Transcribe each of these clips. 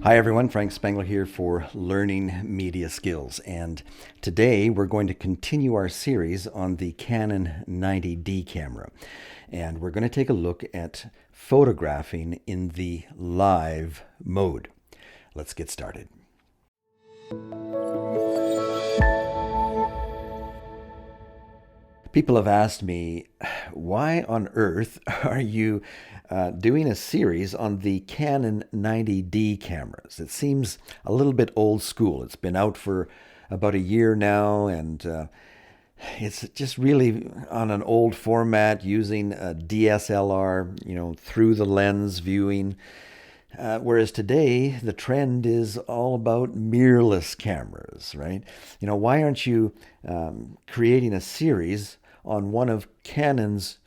Hi everyone, Frank Spengler here for Learning Media Skills, and today we're going to continue our series on the Canon 90D camera, and we're going to take a look at photographing in the live mode. Let's get started. People have asked me, why on earth are you doing a series on the Canon 90D cameras? It seems a little bit old school. It's been out for about a year now, and it's just really on an old format using a DSLR, through the lens viewing. Whereas today, the trend is all about mirrorless cameras, right? Why aren't you creating a series on one of Canon's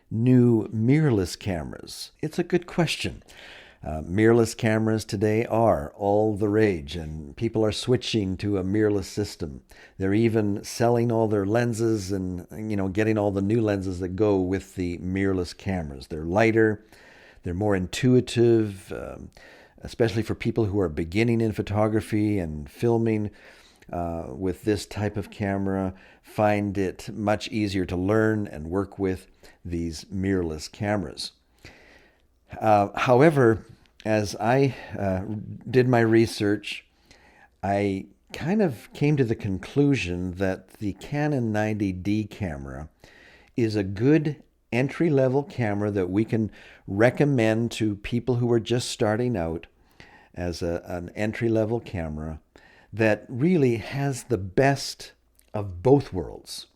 new mirrorless cameras? It's a good question. Mirrorless cameras today are all the rage, and people are switching to a mirrorless system. They're even selling all their lenses and, getting all the new lenses that go with the mirrorless cameras. They're lighter, they're more intuitive, especially for people who are beginning in photography and filming. With this type of camera, find it much easier to learn and work with these mirrorless cameras. However, as I did my research, I kind of came to the conclusion that the Canon 90D camera is a good entry-level camera that we can recommend to people who are just starting out as an entry-level camera that really has the best of both worlds.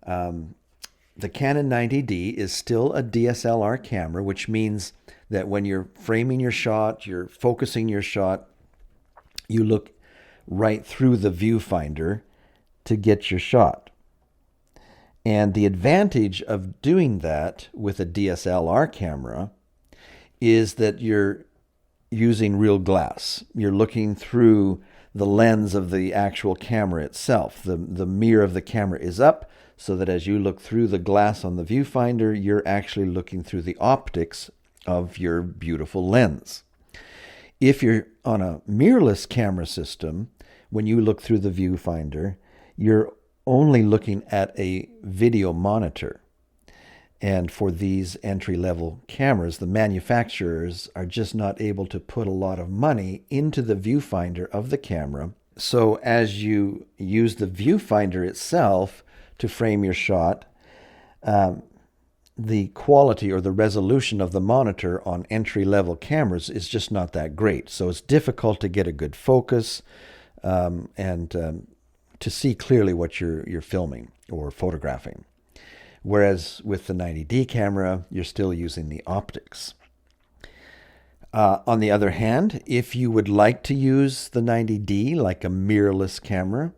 The Canon 90D is still a DSLR camera, which means that when you're framing your shot, you're focusing your shot, you look right through the viewfinder to get your shot. And the advantage of doing that with a DSLR camera is that you're using real glass. You're looking through the lens of the actual camera itself. The mirror of the camera is up, so that as you look through the glass on the viewfinder, you're actually looking through the optics of your beautiful lens. If you're on a mirrorless camera system, when you look through the viewfinder, you're only looking at a video monitor. And for these entry-level cameras, the manufacturers are just not able to put a lot of money into the viewfinder of the camera. So as you use the viewfinder itself to frame your shot, the quality or the resolution of the monitor on entry-level cameras is just not that great. So it's difficult to get a good focus and to see clearly what you're filming or photographing. Whereas with the 90D camera, you're still using the optics. On the other hand, if you would like to use the 90D like a mirrorless camera,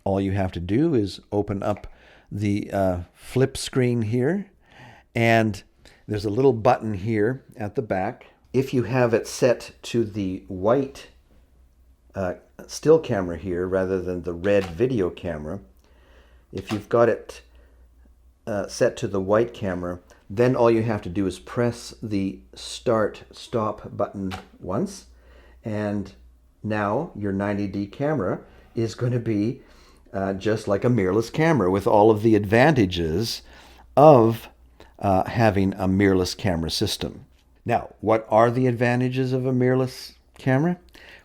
all you have to do is open up the flip screen here, and there's a little button here at the back. If you have it set to the white still camera here rather than the red video camera, if you've got it set to the white camera, then all you have to do is press the start-stop button once, and now your 90D camera is going to be just like a mirrorless camera with all of the advantages of having a mirrorless camera system. Now, what are the advantages of a mirrorless camera?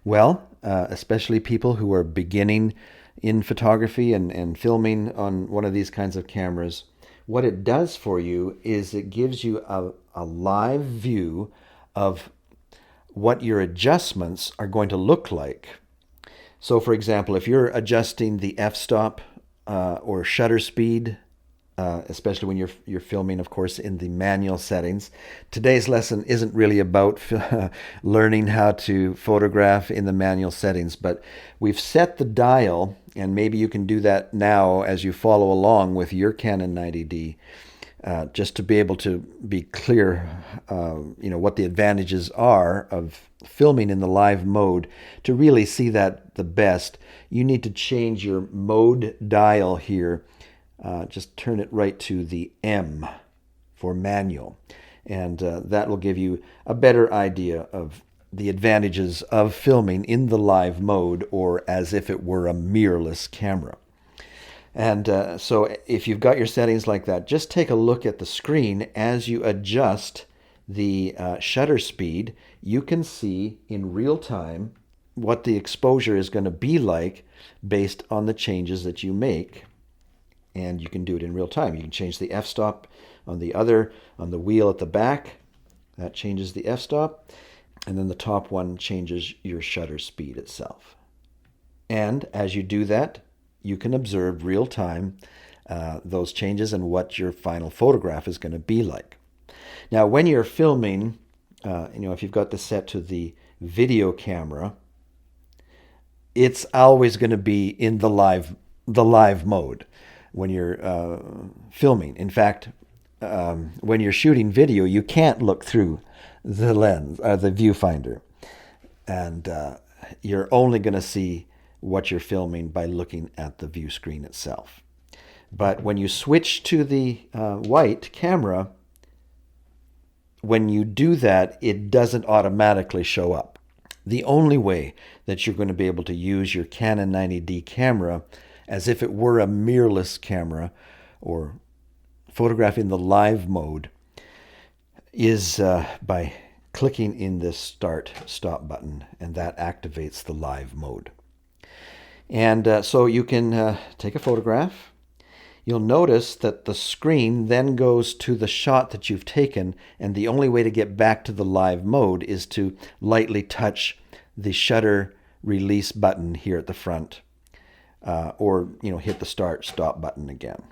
Well, especially people who are beginning in photography and filming on one of these kinds of cameras, what it does for you is it gives you a live view of what your adjustments are going to look like. So, for example, if you're adjusting the f-stop or shutter speed, especially when you're filming, of course, in the manual settings. Today's lesson isn't really about learning how to photograph in the manual settings, but we've set the dial, and maybe you can do that now as you follow along with your Canon 90D, just to be able to be clear, what the advantages are of filming in the live mode. To really see that the best, you need to change your mode dial here. Just turn it right to the M for manual, and that will give you a better idea of the advantages of filming in the live mode, or as if it were a mirrorless camera. And so if you've got your settings like that, just take a look at the screen as you adjust the shutter speed. You can see in real time what the exposure is going to be like based on the changes that you make. And you can do it in real time. You can change the f-stop on the wheel at the back. That changes the f-stop. And then the top one changes your shutter speed itself. And as you do that, you can observe real time those changes and what your final photograph is going to be like. Now, when you're filming, if you've got this set to the video camera, it's always going to be in the live mode when you're filming. In fact, when you're shooting video, you can't look through the lens or the viewfinder, and you're only going to see what you're filming by looking at the view screen itself. But when you switch to the white camera, when you do that, it doesn't automatically show up. The only way that you're going to be able to use your Canon 90D camera as if it were a mirrorless camera or photographing the live mode is by clicking in this start-stop button, and that activates the live mode. And so you can take a photograph. You'll notice that the screen then goes to the shot that you've taken, and the only way to get back to the live mode is to lightly touch the shutter release button here at the front, or hit the start-stop button again.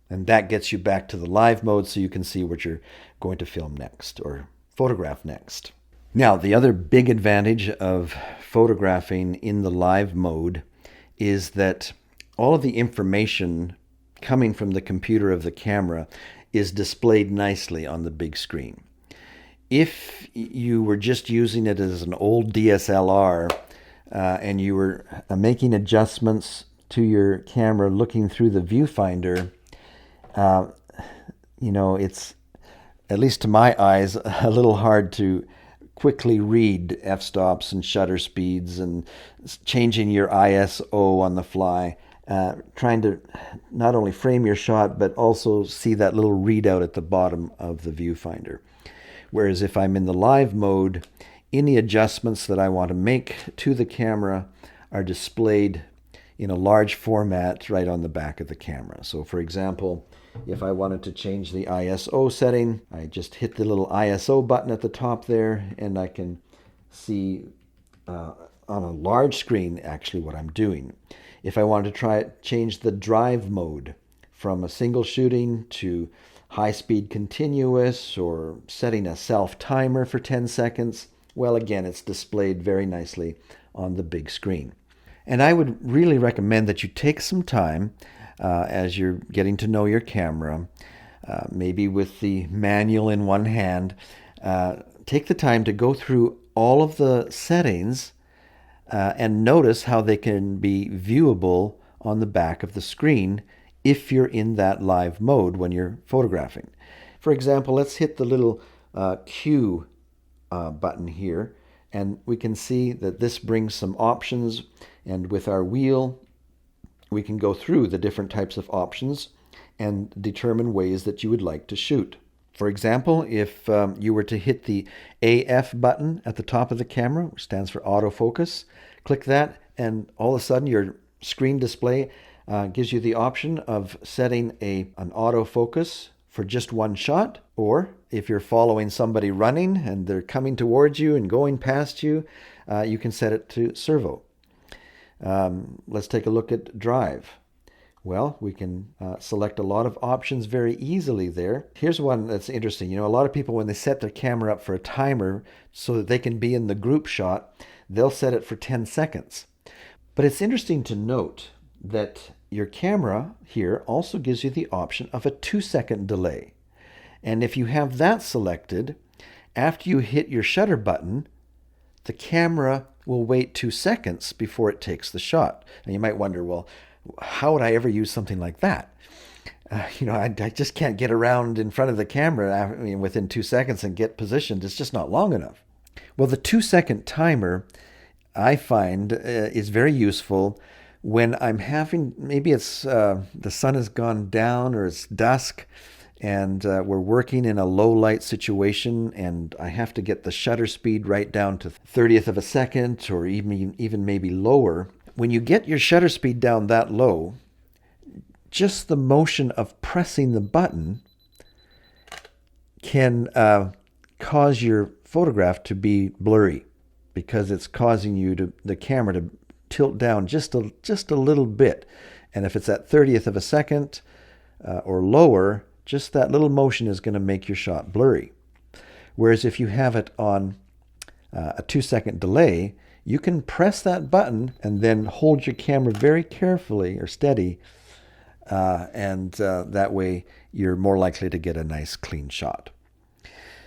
And that gets you back to the live mode so you can see what you're going to film next or photograph next. Now, the other big advantage of photographing in the live mode is that all of the information coming from the computer of the camera is displayed nicely on the big screen. If you were just using it as an old DSLR and you were making adjustments to your camera looking through the viewfinder, it's, at least to my eyes, a little hard to quickly read f-stops and shutter speeds and changing your ISO on the fly, trying to not only frame your shot but also see that little readout at the bottom of the viewfinder. Whereas if I'm in the live mode, any adjustments that I want to make to the camera are displayed in a large format right on the back of the camera. So for example, if I wanted to change the ISO setting, I just hit the little ISO button at the top there, and I can see on a large screen actually what I'm doing. If I wanted to change the drive mode from a single shooting to high-speed continuous, or setting a self-timer for 10 seconds, well, again, it's displayed very nicely on the big screen. And I would really recommend that you take some time as you're getting to know your camera, maybe with the manual in one hand, take the time to go through all of the settings and notice how they can be viewable on the back of the screen if you're in that live mode when you're photographing. For example, let's hit the little Q button here, and we can see that this brings some options, and with our wheel we can go through the different types of options and determine ways that you would like to shoot. For example, if you were to hit the AF button at the top of the camera, which stands for autofocus, click that, and all of a sudden your screen display gives you the option of setting an autofocus for just one shot, or if you're following somebody running and they're coming towards you and going past you, you can set it to servo. Let's take a look at drive. Well, we can select a lot of options very easily there. Here's one that's interesting. A lot of people, when they set their camera up for a timer so that they can be in the group shot, they'll set it for 10 seconds. But it's interesting to note that your camera here also gives you the option of a 2-second delay. And if you have that selected, after you hit your shutter button, the camera will wait 2 seconds before it takes the shot. And you might wonder, well, how would I ever use something like that? I just can't get around in front of the camera within 2 seconds and get positioned. It's just not long enough. Well, the 2-second timer I find is very useful when I'm having, maybe it's the sun has gone down or it's dusk, and we're working in a low light situation, and I have to get the shutter speed right down to 30th of a second, or even maybe lower. When you get your shutter speed down that low, just the motion of pressing the button can cause your photograph to be blurry, because it's causing the camera to tilt down just a little bit. And if it's at 30th of a second or lower, just that little motion is going to make your shot blurry. Whereas if you have it on a 2-second delay, you can press that button and then hold your camera very carefully or steady, and that way you're more likely to get a nice clean shot.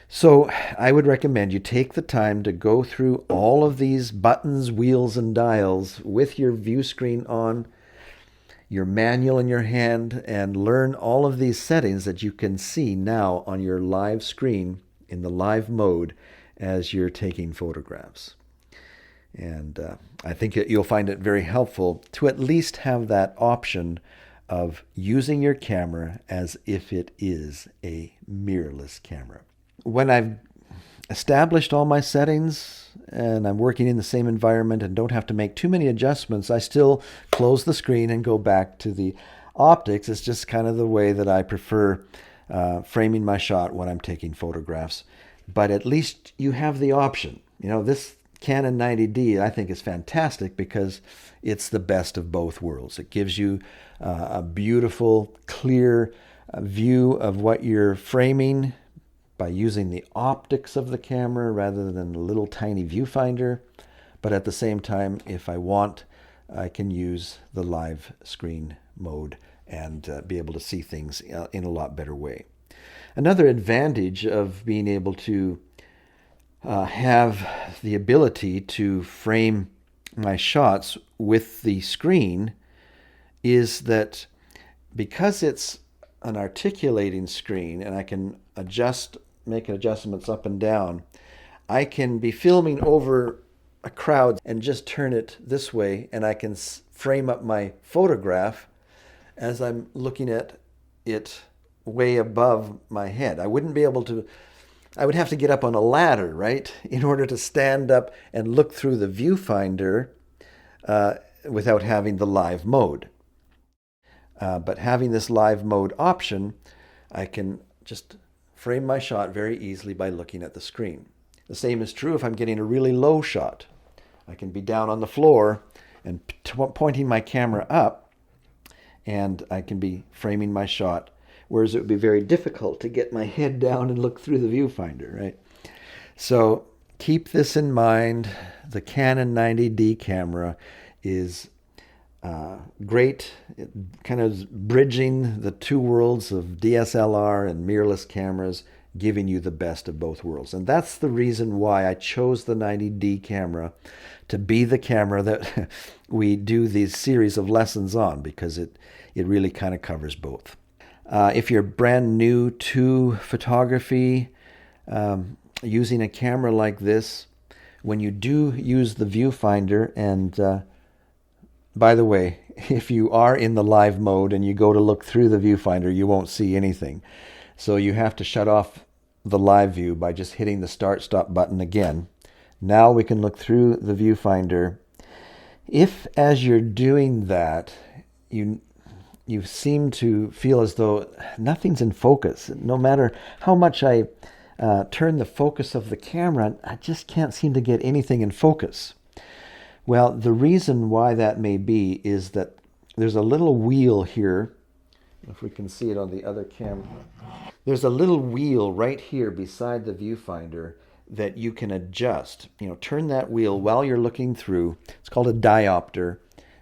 So I would recommend you take the time to go through all of these buttons, wheels, and dials with your view screen on, your manual in your hand, and learn all of these settings that you can see now on your live screen in the live mode as you're taking photographs. And I think you'll find it very helpful to at least have that option of using your camera as if it is a mirrorless camera. When I've established all my settings and I'm working in the same environment and don't have to make too many adjustments, I still close the screen and go back to the optics. It's just kind of the way that I prefer framing my shot when I'm taking photographs. But at least you have the option. This Canon 90D I think is fantastic because it's the best of both worlds. It gives you a beautiful, clear view of what you're framing by using the optics of the camera rather than a little tiny viewfinder. But at the same time, if I want, I can use the live screen mode and be able to see things in a lot better way. Another advantage of being able to have the ability to frame my shots with the screen is that because it's an articulating screen and I can make adjustments up and down, I can be filming over a crowd and just turn it this way, and I can frame up my photograph as I'm looking at it way above my head. I would have to get up on a ladder, right, in order to stand up and look through the viewfinder without having the live mode. But having this live mode option, I can just frame my shot very easily by looking at the screen. The same is true if I'm getting a really low shot. I can be down on the floor and pointing my camera up, and I can be framing my shot, whereas it would be very difficult to get my head down and look through the viewfinder, right? So keep this in mind. The Canon 90D camera is great, kind of bridging the two worlds of DSLR and mirrorless cameras, giving you the best of both worlds. And that's the reason why I chose the 90D camera to be the camera that we do these series of lessons on, because it really kind of covers both. If you're brand new to photography, using a camera like this, when you do use the viewfinder, and by the way, if you are in the live mode and you go to look through the viewfinder, you won't see anything. So you have to shut off the live view by just hitting the start-stop button again. Now we can look through the viewfinder. If, as you're doing that, you seem to feel as though nothing's in focus, no matter how much I turn the focus of the camera, I just can't seem to get anything in focus. Well, the reason why that may be is that there's a little wheel here. If we can see it on the other camera. There's a little wheel right here beside the viewfinder that you can adjust. Turn that wheel while you're looking through. It's called a diopter.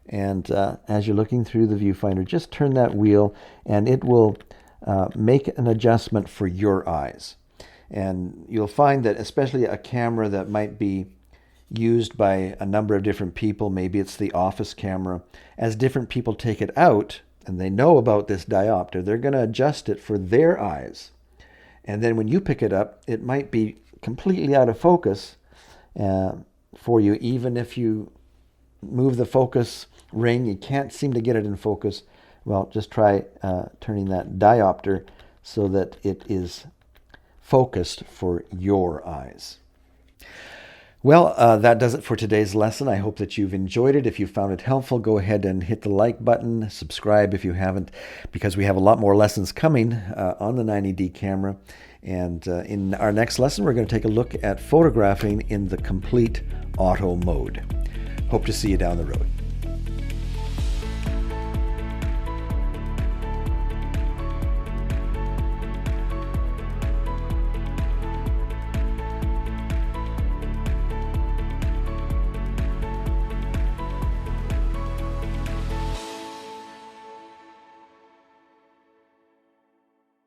And as you're looking through the viewfinder, just turn that wheel and it will make an adjustment for your eyes. And you'll find that especially a camera that might be used by a number of different people, maybe it's the office camera, as different people take it out and they know about this diopter, they're going to adjust it for their eyes. And then when you pick it up, it might be completely out of focus, for you. Even if you move the focus ring, you can't seem to get it in focus, well, just try turning that diopter so that it is focused for your eyes. Well, that does it for today's lesson. I hope that you've enjoyed it. If you found it helpful, go ahead and hit the like button, subscribe if you haven't, because we have a lot more lessons coming on the 90D camera. And in our next lesson, we're going to take a look at photographing in the complete auto mode. Hope to see you down the road.